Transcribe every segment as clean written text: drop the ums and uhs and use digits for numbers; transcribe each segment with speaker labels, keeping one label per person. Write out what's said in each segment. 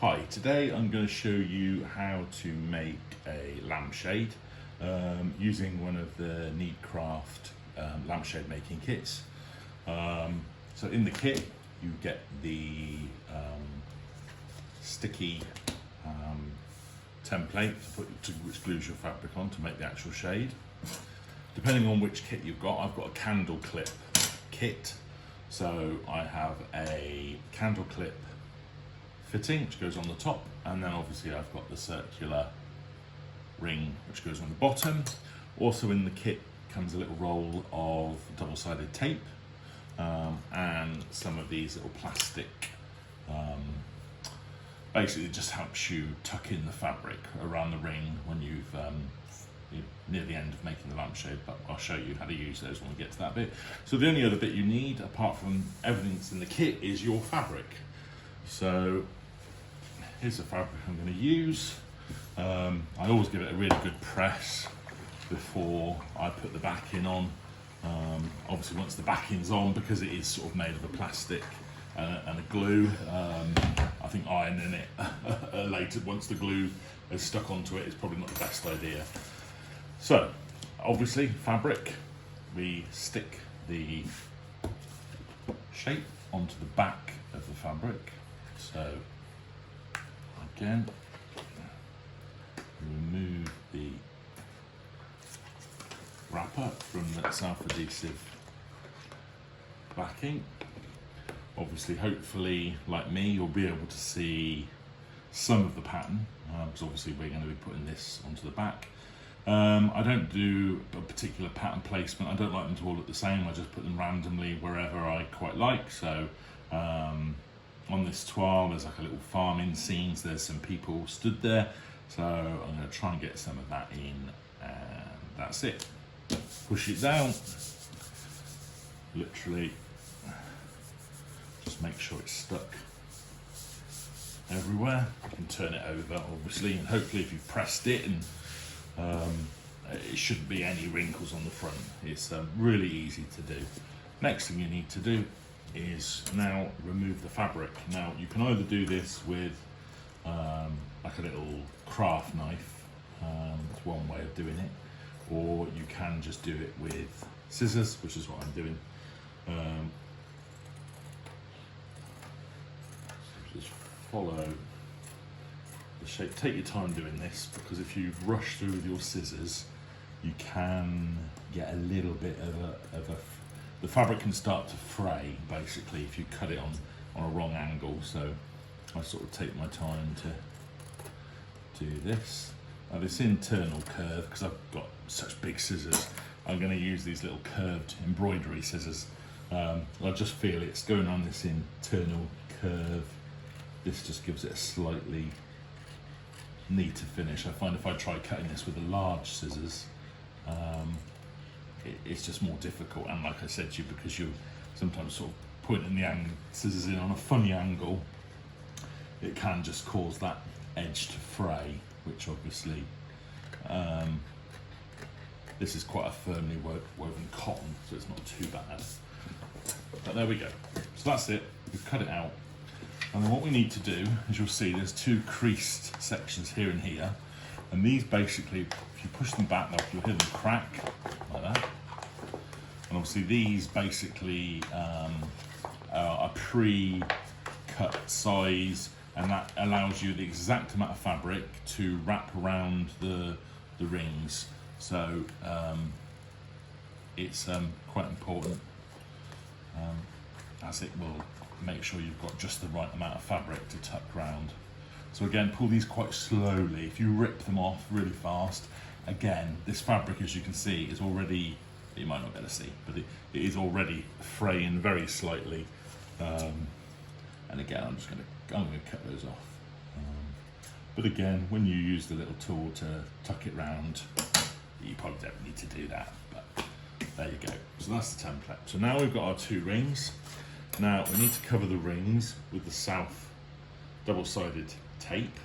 Speaker 1: Hi, today I'm going to show you how to make a lampshade using one of the NeedCraft lampshade making kits. So in the kit you get the sticky template which glues your fabric on to make the actual shade. Depending on which kit you've got, I've got a candle clip kit. So I have a candle clip fitting which goes on the top, and then obviously I've got the circular ring which goes on the bottom. Also in the kit comes a little roll of double-sided tape and some of these little plastic, basically it just helps you tuck in the fabric around the ring when you're near the end of making the lampshade, but I'll show you how to use those when we get to that bit. So the only other bit you need, apart from everything that's in the kit, is your fabric. So here's the fabric I'm going to use. I always give it a really good press before I put the backing on. Obviously once the backing's on, because it is sort of made of a plastic and a glue, I think ironing it later once the glue is stuck onto it is probably not the best idea. So obviously fabric, we stick the shape onto the back of the fabric. So again, remove the wrapper from the self-adhesive backing. Obviously, hopefully, like me, you'll be able to see some of the pattern, because obviously we're going to be putting this onto the back. I don't do a particular pattern placement. I don't like them to all look the same. I just put them randomly wherever I quite like. So on this toile, there's like a little farming scene. So there's some people stood there. So I'm going to try and get some of that in, and that's it. Push it down. Literally, just make sure it's stuck everywhere. You can turn it over, obviously, and hopefully if you've pressed it, and it shouldn't be any wrinkles on the front. It's really easy to do. Next thing you need to do is now remove the fabric. Now you can either do this with like a little craft knife, that's one way of doing it, or you can just do it with scissors, which is what I'm doing. Just follow the shape. Take your time doing this, because if you rush through with your scissors, you can get a little bit of a the fabric can start to fray, basically, if you cut it on a wrong angle. So I sort of take my time to do this. Now this internal curve, because I've got such big scissors, I'm going to use these little curved embroidery scissors. I just feel it's going on this internal curve. This just gives it a slightly neater finish. I find if I try cutting this with the large scissors, it's just more difficult, and like I said to you, because you're sometimes sort of pointing the scissors in on a funny angle, it can just cause that edge to fray, which obviously this is quite a firmly woven cotton, so it's not too bad. But there we go. So that's it. We've cut it out. And then what we need to do, as you'll see, there's two creased sections here and here. And these basically, if you push them back, you'll hear them crack, like that. And obviously these basically are a pre-cut size, and that allows you the exact amount of fabric to wrap around the rings. So it's quite important, as it will make sure you've got just the right amount of fabric to tuck round. So again, pull these quite slowly. If you rip them off really fast, again, this fabric, as you can see, is already, you might not be able to see, but it is already fraying very slightly. And again, I'm going to cut those off. But again, when you use the little tool to tuck it round, you probably don't need to do that, but there you go. So that's the template. So now we've got our two rings. Now we need to cover the rings with the south double-sided tape.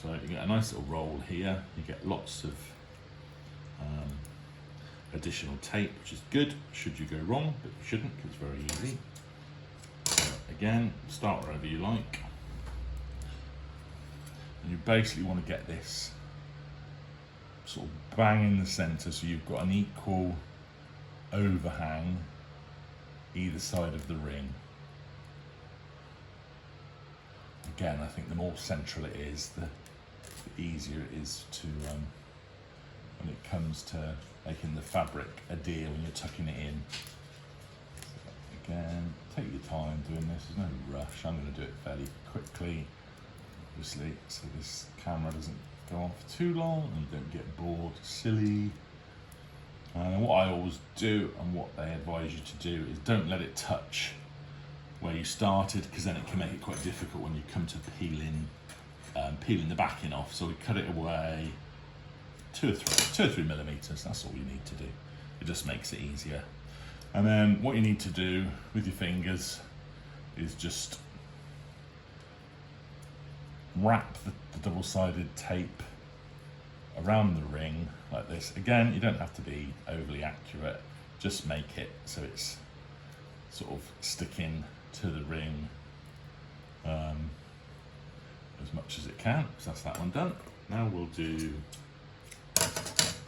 Speaker 1: So you get a nice little roll here. You get lots of additional tape, which is good, should you go wrong, but you shouldn't, because it's very easy. So again, start wherever you like. And you basically want to get this sort of bang in the centre, so you've got an equal overhang either side of the ring. Again, I think the more central it is, the easier it is to, when it comes to making the fabric adhere when you're tucking it in. So again, take your time doing this, there's no rush. I'm going to do it fairly quickly, obviously, so this camera doesn't go on for too long and you don't get bored, silly. And what I always do, and what they advise you to do, is don't let it touch where you started, because then it can make it quite difficult when you come to peeling the backing off. So we cut it away 2 or 3 millimeters. That's all you need to do. It just makes it easier. And then what you need to do with your fingers is just wrap the double-sided tape around the ring like this. Again, you don't have to be overly accurate, just make it so it's sort of sticking to the ring as much as it can. So that's that one done. Now we'll do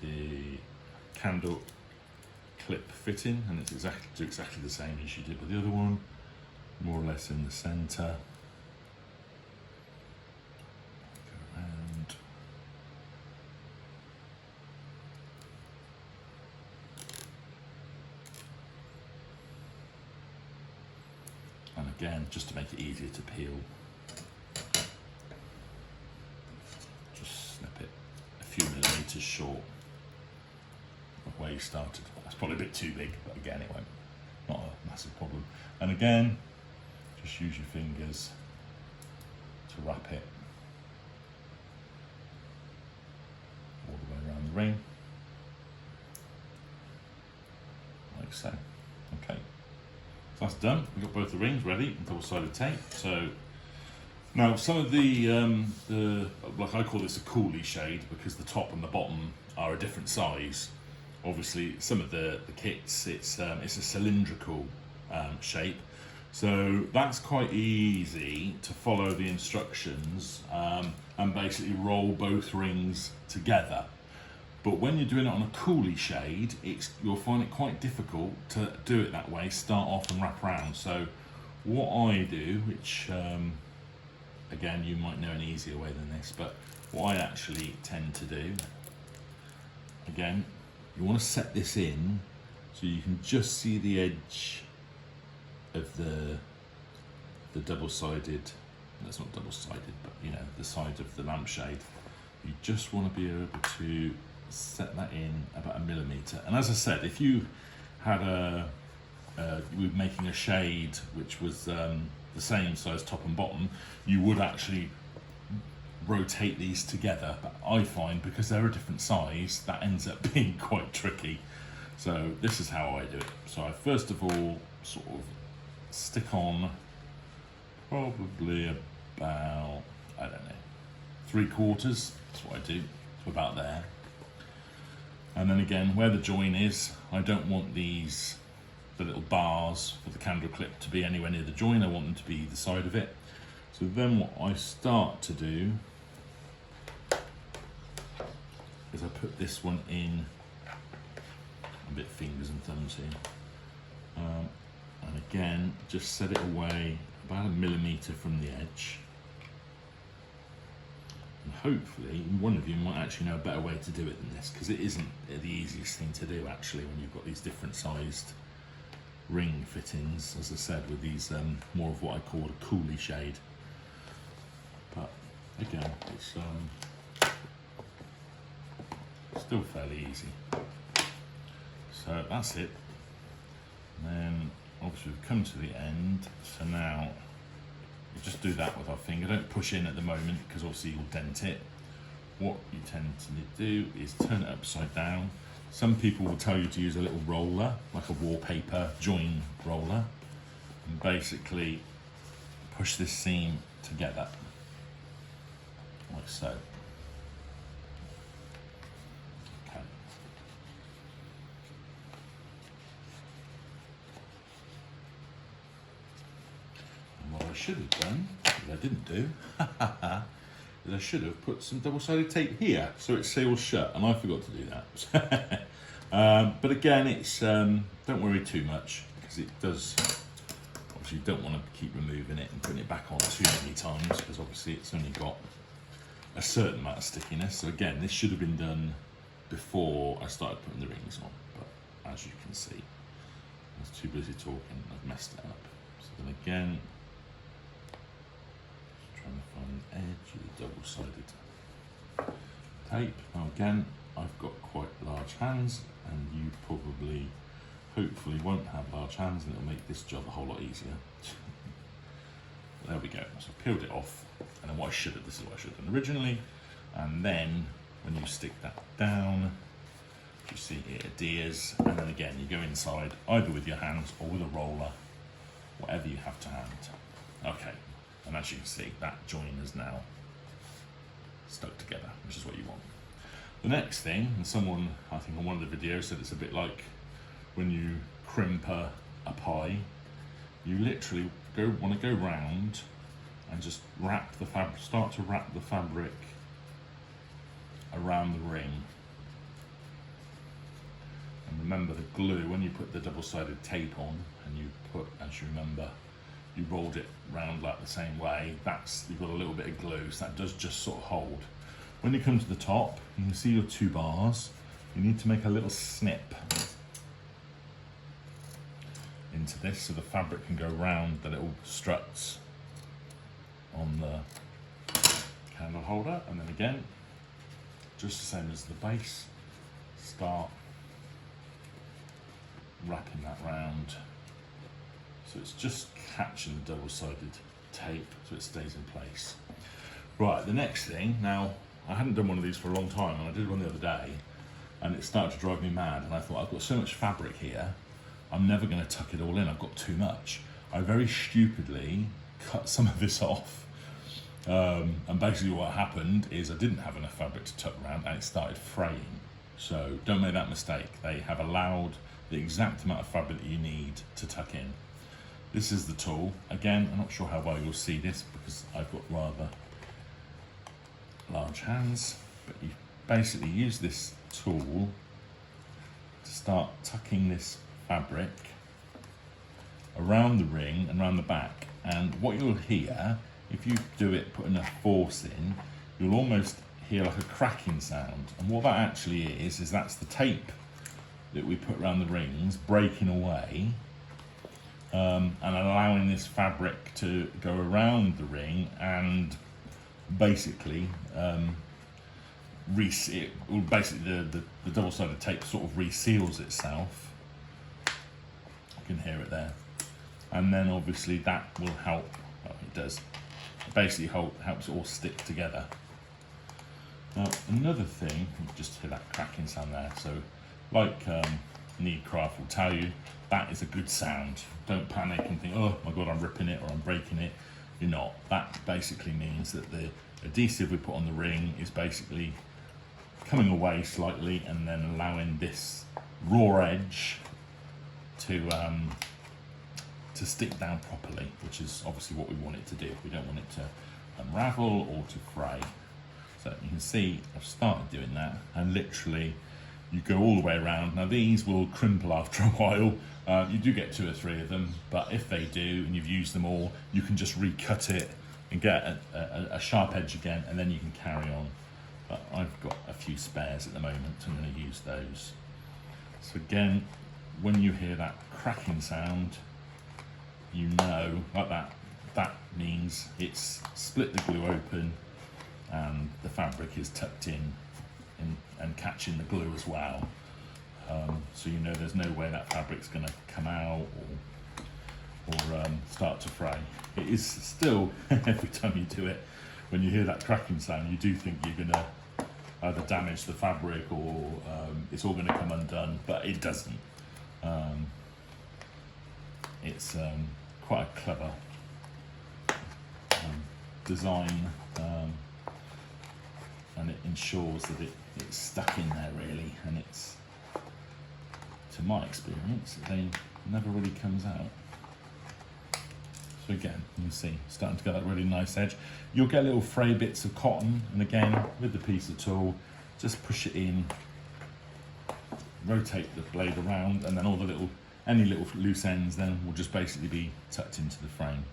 Speaker 1: the candle clip fitting, and it's exactly the same as you did with the other one, more or less in the centre. Go around. And again, just to make it easier to peel, just snip it a few millimetres short of where you started. That's probably a bit too big, but again, it won't, not a massive problem. And again, just use your fingers to wrap it all the way around the ring, like so. Okay. So that's done. We've got both the rings ready and double-sided tape. So now some of the like I call this a coolie shade, because the top and the bottom are a different size. Obviously, some of the kits, it's a cylindrical shape, so that's quite easy to follow the instructions and basically roll both rings together. But when you're doing it on a coolie shade, you'll find it quite difficult to do it that way, start off and wrap around. So what I do, which again, you might know an easier way than this, but what I actually tend to do, again, you want to set this in so you can just see the edge of the double-sided, that's not double-sided, but you know, the side of the lampshade. You just want to be able to set that in about 1 millimetre. And as I said, if you had you were making a shade which was the same size top and bottom, you would actually rotate these together. But I find, because they're a different size, that ends up being quite tricky. So this is how I do it. So I first of all sort of stick on probably about, I don't know, 3/4. That's what I do, so about there. And then again, where the join is, I don't want the little bars for the candle clip to be anywhere near the join. I want them to be either side of it. So then what I start to do is I put this one in, a bit fingers and thumbs here, and again, just set it away about 1 millimetre from the edge. And hopefully one of you might actually know a better way to do it than this, because it isn't the easiest thing to do actually when you've got these different sized ring fittings, as I said, with these more of what I call a coolie shade. But again, it's still fairly easy. So that's it. And then obviously we've come to the end, so now we just do that with our finger. Don't push in at the moment, because obviously you'll dent it. What you tend to do is turn it upside down. Some people will tell you to use a little roller, like a wallpaper join roller, and basically push this seam together, like so. Okay. And what I should have done, that I didn't do, is I should have put some double-sided tape here so it seals shut, and I forgot to do that. But again, it's don't worry too much, because it does, obviously you don't want to keep removing it and putting it back on too many times, because obviously it's only got a certain amount of stickiness. So again, this should have been done before I started putting the rings on, but as you can see, I was too busy talking and I've messed it up. So then again, just trying to find the edge of the double-sided tape. Now again, I've got quite large hands, and you probably, hopefully, won't have large hands, and it'll make this job a whole lot easier. There we go. So I peeled it off, and then what I should have, this is what I should have done originally, and then when you stick that down, you see it adheres, and then again you go inside either with your hands or with a roller, whatever you have to hand. Okay, and as you can see, that join is now stuck together, which is what you want. The next thing, and someone, I think on one of the videos, said it's a bit like when you crimp a pie. You literally want to go round and just wrap the fabric, start to wrap the fabric around the ring. And remember the glue, when you put the double-sided tape on, and you put, as you remember, you rolled it round like the same way, that's, you've got a little bit of glue, so that does just sort of hold. When you come to the top, you can see your 2 bars. You need to make a little snip into this so the fabric can go round the little struts on the candle holder, and then again, just the same as the base, start wrapping that round so it's just catching the double-sided tape so it stays in place. Right, the next thing, now I hadn't done one of these for a long time, and I did one the other day, and it started to drive me mad, and I thought, I've got so much fabric here, I'm never going to tuck it all in, I've got too much. I very stupidly cut some of this off, and basically what happened is I didn't have enough fabric to tuck around, and it started fraying. So don't make that mistake. They have allowed the exact amount of fabric that you need to tuck in. This is the tool. Again, I'm not sure how well you'll see this because I've got rather large hands, but you basically use this tool to start tucking this fabric around the ring and around the back. And what you'll hear, if you do it, put enough force in, you'll almost hear like a cracking sound. And what that actually is that's the tape that we put around the rings breaking away, and allowing this fabric to go around the ring and basically the double-sided tape sort of reseals itself. You can hear it there, and then obviously that will help. Well, it does. It basically helps it all stick together. Now another thing, you just hear that cracking sound there. So, like NeedCraft will tell you, that is a good sound. Don't panic and think, oh my god, I'm ripping it or I'm breaking it. You're not. That basically means that the adhesive we put on the ring is basically coming away slightly and then allowing this raw edge to stick down properly, which is obviously what we want it to do. We don't want it to unravel or to fray. So you can see I've started doing that, and literally you go all the way around. Now these will crimple after a while. You do get 2 or 3 of them, but if they do and you've used them all, you can just recut it and get a sharp edge again, and then you can carry on. But I've got a few spares at the moment, so I'm going to use those. So again, when you hear that cracking sound, you know, like that means it's split the glue open and the fabric is tucked in and catching the glue as well. So you know there's no way that fabric's going to come out or start to fray. It is still, every time you do it, when you hear that cracking sound, you do think you're going to either damage the fabric or it's all going to come undone, but it doesn't. It's quite a clever design, and it ensures that it's stuck in there really, and it's, to my experience, they never really comes out. So again, you can see, starting to get that really nice edge. You'll get little fray bits of cotton, and again, with the piece of tool, just push it in, rotate the blade around, and then all the any little loose ends then will just basically be tucked into the frame.